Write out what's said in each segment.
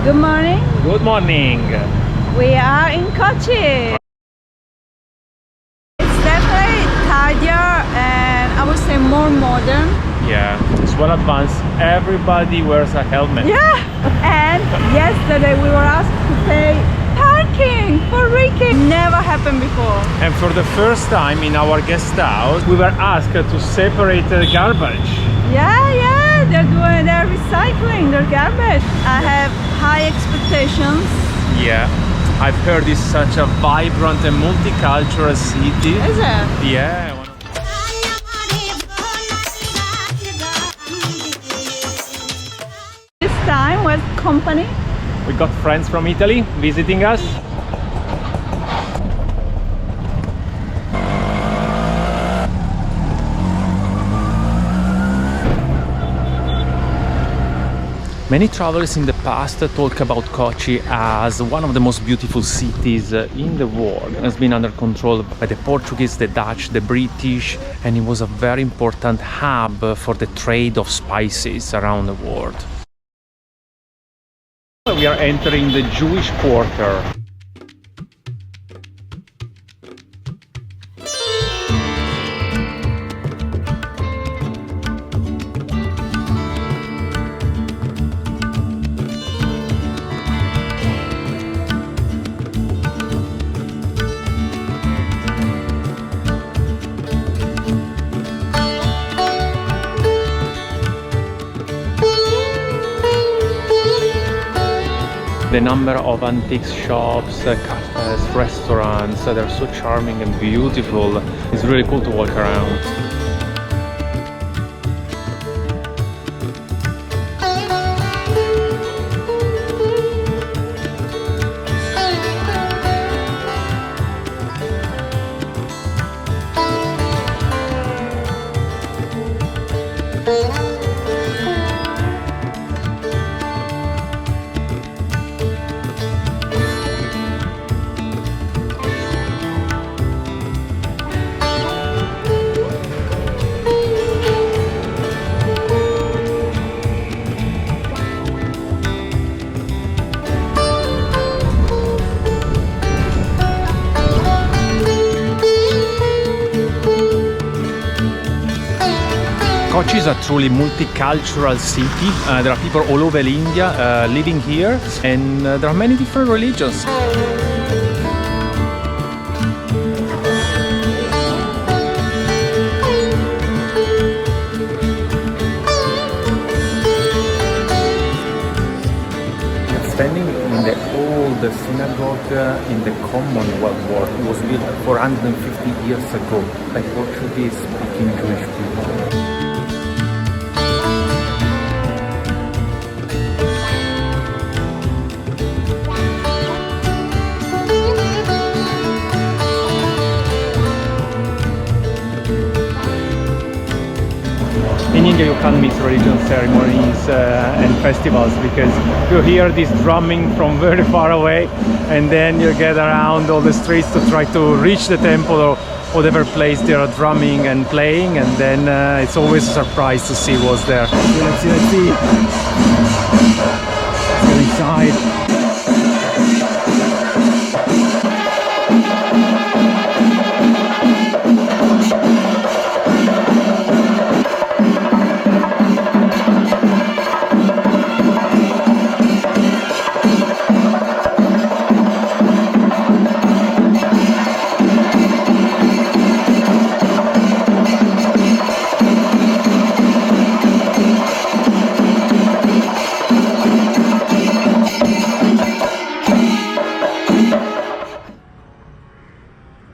Good morning. Good morning. We are in Kochi. It's definitely tidier and I would say more modern. Yeah, it's well advanced. Everybody wears a helmet. Yeah. And yesterday we were asked to pay parking for Ricky. Never happened before. And for the first time in our guest house, we were asked to separate the garbage. Yeah. They're recycling their garbage. I have high expectations. Yeah, I've heard it's such a vibrant and multicultural city. Is it? Yeah. This time with company. We got friends from Italy visiting us. Many travelers in the past talk about Kochi as one of the most beautiful cities in the world. It has been under control by the Portuguese, the Dutch, the British, and it was a very important hub for the trade of spices around the world. We are entering the Jewish quarter. The number of antique shops, cafes, restaurants, they're so charming and beautiful. It's really cool to walk around. Kochi is a truly multicultural city. There are people all over India living here, and there are many different religions. Standing in the old synagogue in the Commonwealth War. It was built 450 years ago by Portuguese-speaking Jewish people. In India you can't miss religious ceremonies and festivals because you hear this drumming from very far away, and then you get around all the streets to try to reach the temple or whatever place they are drumming and playing, and then it's always a surprise to see what's there. Let's see. Let's go inside.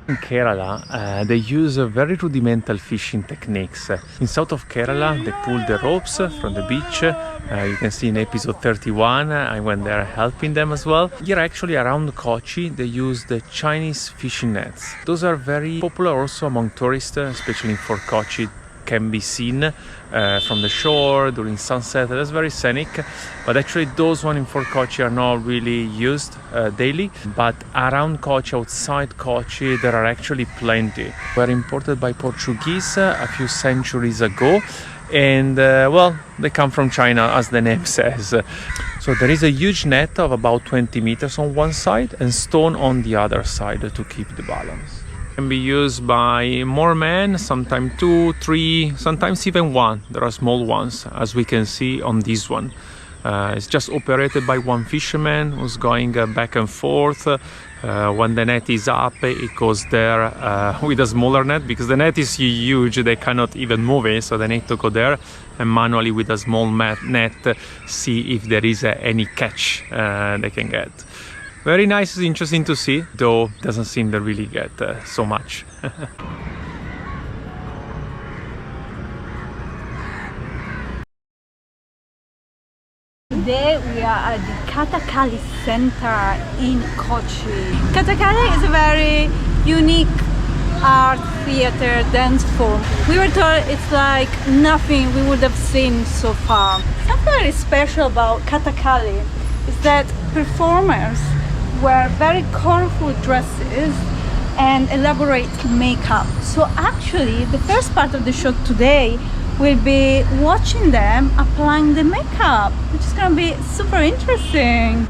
In Kerala, they use very rudimental fishing techniques. In south of Kerala, they pull the ropes from the beach. You can see in episode 31, I went there helping them as well. Here actually around Kochi, they use the Chinese fishing nets. Those are very popular also among tourists, especially for Kochi. Can be seen from the shore during sunset. That's very scenic, but actually those ones in Fort Kochi are not really used daily, but around Kochi, outside Kochi, there are actually plenty. Were imported by Portuguese a few centuries ago, and well, they come from China, as the name says. So there is a huge net of about 20 meters on one side and stone on the other side to keep the balance. Can be used by more men, sometimes 2, 3, sometimes even 1. There are small ones, as we can see on this one. It's just operated by one fisherman who's going back and forth. When the net is up, it goes there with a smaller net, because the net is huge, they cannot even move it, so they need to go there and manually with a small net see if there is any catch they can get. Very nice, interesting to see, though doesn't seem to really get so much. Today we are at the Kathakali Center in Kochi. Kathakali is a very unique art, theater, dance form. We were told it's like nothing we would have seen so far. Something very special about Kathakali is that performers wear very colorful dresses and elaborate makeup. So actually the first part of the show today will be watching them applying the makeup, which is gonna be super interesting.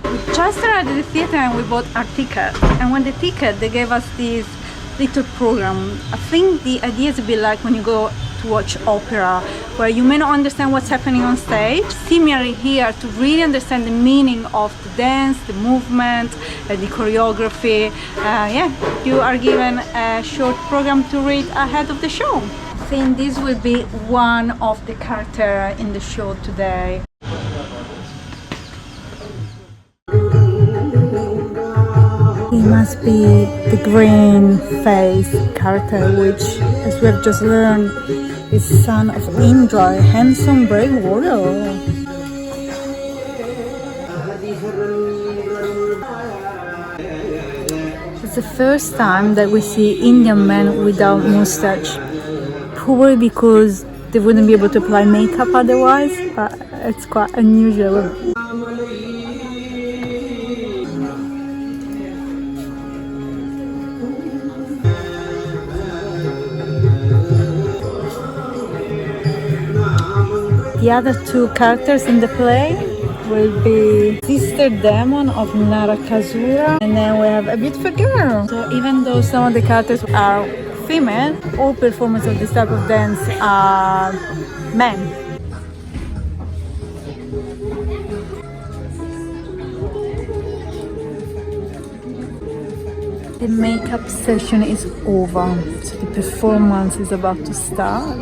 We just arrived at the theater and we bought our ticket, and when the ticket they gave us this little program. I think the idea is a bit like when you go to watch opera, where you may not understand what's happening on stage. Similarly here, to really understand the meaning of the dance, the movement, the choreography, you are given a short program to read ahead of the show. I think this will be one of the characters in the show today. He must be the green face character, which, as we have just learned, is son of Indra, a handsome brave warrior. It's the first time that we see Indian men without mustache. Probably because they wouldn't be able to apply makeup otherwise, but it's quite unusual. The other two characters in the play will be Sister Demon of Narakasura, and then we have a beautiful girl. So even though some of the characters are female, all performers of this type of dance are men. The makeup session is over, so the performance is about to start.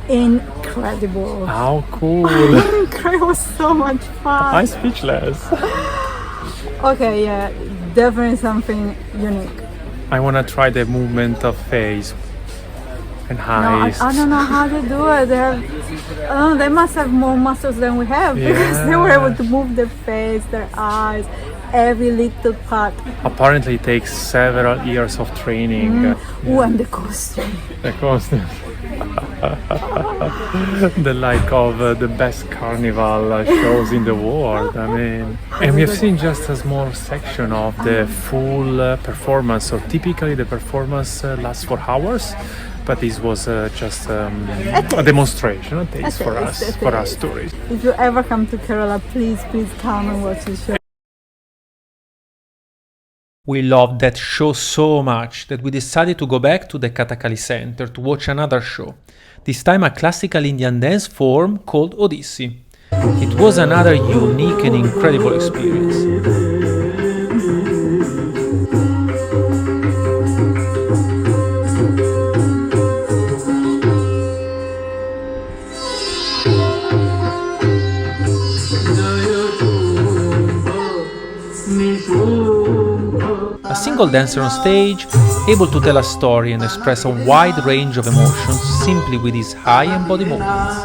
Incredible. How cool. It was so much fun. I'm speechless. Okay, yeah, definitely something unique. I want to try the movement of face and eyes. No, I don't know how to do it. They must have more muscles than we have, because they were able to move their face, their eyes, every little part. Apparently it takes several years of training. And the costume. The costume. The like of the best carnival shows in the world. I mean, and we have seen just a small section of the full performance. So typically the performance lasts for hours, but this was just a demonstration, a taste for us tourists. If you ever come to Kerala, please come and watch the show. We loved that show so much that we decided to go back to the Kathakali Center to watch another show, this time a classical Indian dance form called Odissi. It was another unique and incredible experience. single dancer on stage, able to tell a story and express a wide range of emotions simply with his eye and body movements.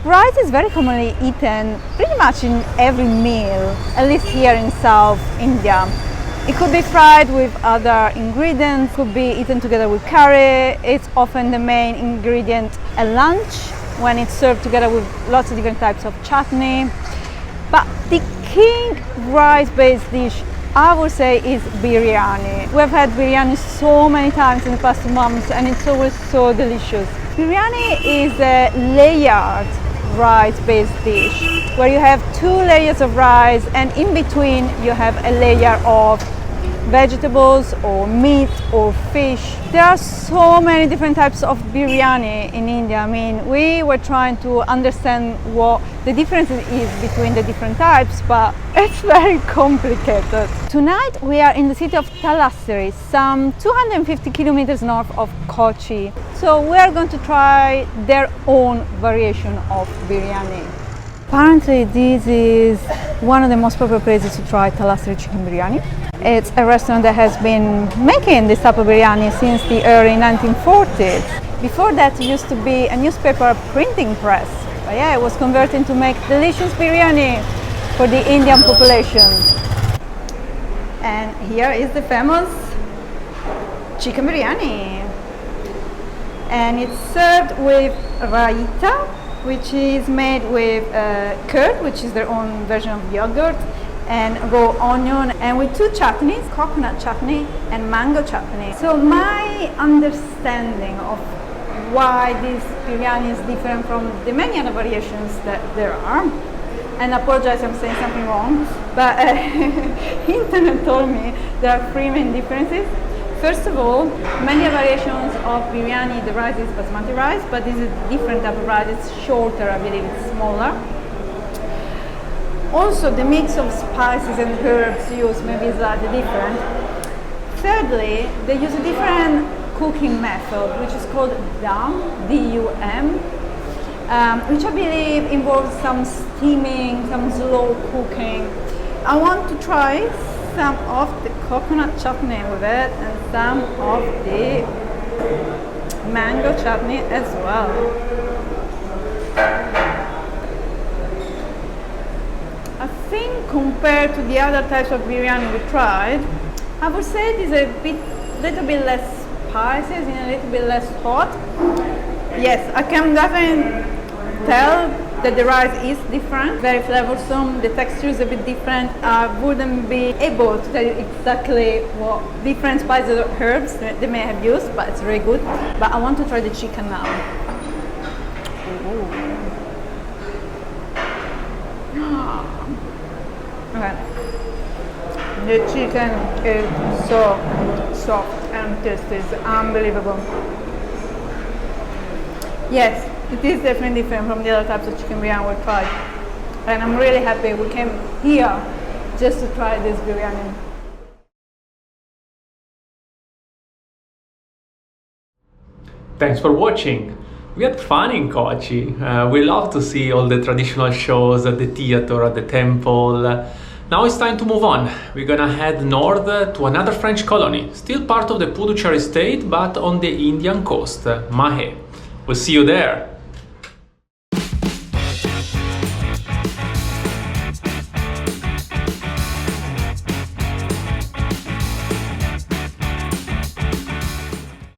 Rice is very commonly eaten pretty much in every meal, at least here in South India. It could be fried with other ingredients, could be eaten together with curry. It's often the main ingredient at lunch when it's served together with lots of different types of chutney. But the king rice-based dish, I would say, is biryani. We've had biryani so many times in the past months and it's always so delicious. Biryani is a layered rice-based dish where you have 2 layers of rice and in between you have a layer of vegetables or meat or fish. There are so many different types of biryani in India. I mean, we were trying to understand what the difference is between the different types, but it's very complicated. Tonight we are in the city of Thalassery, some 250 kilometers north of Kochi. So we are going to try their own variation of biryani. Apparently this is one of the most popular places to try Thalassery chicken biryani. It's a restaurant that has been making this type of biryani since the early 1940s. Before that it used to be a newspaper printing press. But yeah, it was converted to make delicious biryani for the Indian population. And here is the famous chicken biryani. And it's served with raita, which is made with curd, which is their own version of yogurt, and raw onion, and with 2 chutneys, coconut chutney and mango chutney. So my understanding of why this biryani is different from the many other variations that there are, and I apologize if I'm saying something wrong, but internet told me there are 3 main differences. First of all, many variations of biryani, the rice is basmati rice, but this is a different type of rice. It's shorter, I believe it's smaller. Also, the mix of spices and herbs used maybe is slightly different. Thirdly, they use a different cooking method, which is called dum, D-U-M, which I believe involves some steaming, some slow cooking. I want to try some of the coconut chutney with it and some of the mango chutney as well. I think compared to the other types of biryani we tried, I would say it is a little bit less spicy and a little bit less hot. Yes, I can definitely tell that the rice is different, very flavorsome, the texture is a bit different. I wouldn't be able to tell you exactly what different spices or herbs they may have used, but it's very good. But I want to try the chicken now. Ooh. Okay. The chicken is so soft and tasty, it's unbelievable. Yes, it is definitely different from the other types of chicken biryani we tried. And I'm really happy we came here just to try this biryani. Thanks for watching. We had fun in Kochi. We love to see all the traditional shows at the theater, at the temple. Now it's time to move on. We're gonna head north to another French colony, still part of the Puducherry state, but on the Indian coast, Mahé. We'll see you there.